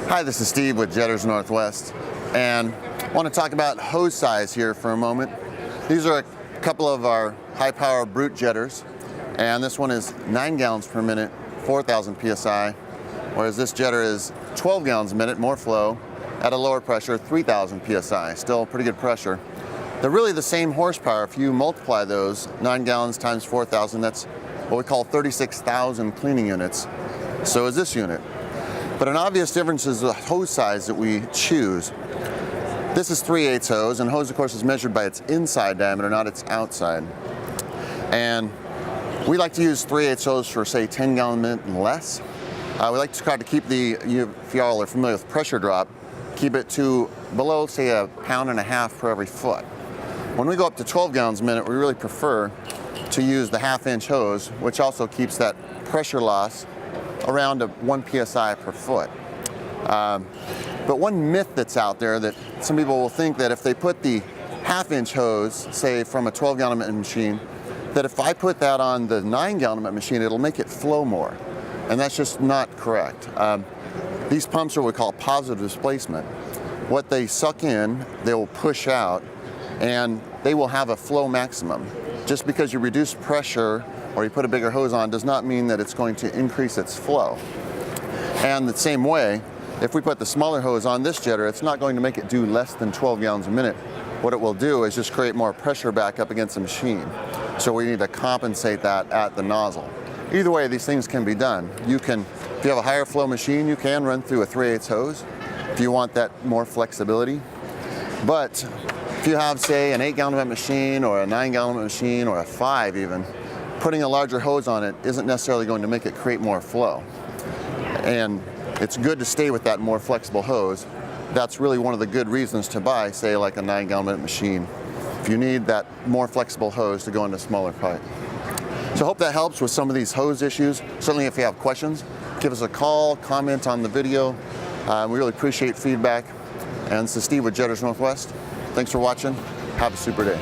Hi, this is Steve with Jetters Northwest, and I want to talk about hose size here for a moment. These are a couple of our high-power brute jetters, and this one is 9 gallons per minute, 4,000 psi, whereas this jetter is 12 gallons a minute, more flow, at a lower pressure, 3,000 psi. Still pretty good pressure. They're really the same horsepower. If you multiply those, 9 gallons times 4,000, that's what we call 36,000 cleaning units. So is this unit. But an obvious difference is the hose size that we choose. This is 3/8 hose, and hose, of course, is measured by its inside diameter, not its outside. And we like to use 3/8 hose for, say, 10 gallon a minute and less. We like to try to keep if y'all are familiar with pressure drop, keep it to below, say, 1.5 pounds per every foot. When we go up to 12 gallons a minute, we really prefer to use the 1/2 inch hose, which also keeps that pressure loss around 1 psi per foot. But one myth that's out there that some people will think that if they put the 1/2 inch hose, say from a 12 gallon minute machine, that if I put that on the 9 gallon minute machine, it'll make it flow more. And that's just not correct. These pumps are what we call positive displacement. What they suck in, they will push out, and they will have a flow maximum. Just because you reduce pressure or you put a bigger hose on does not mean that it's going to increase its flow. And the same way, if we put the smaller hose on this jetter, it's not going to make it do less than 12 gallons a minute. What it will do is just create more pressure back up against the machine. So we need to compensate that at the nozzle. Either way, these things can be done. You can, if you have a higher flow machine, you can run through a 3/8 hose if you want that more flexibility. But if you have, say, an 8 gallon minute machine or a 9 gallon minute machine or a 5 even, putting a larger hose on it isn't necessarily going to make it create more flow. And it's good to stay with that more flexible hose. That's really one of the good reasons to buy, say, like a 9 gallon minute machine, if you need that more flexible hose to go into smaller pipe. So I hope that helps with some of these hose issues. Certainly if you have questions, give us a call, comment on the video. We really appreciate feedback. And this is Steve with Jetters Northwest. Thanks for watching. Have a super day.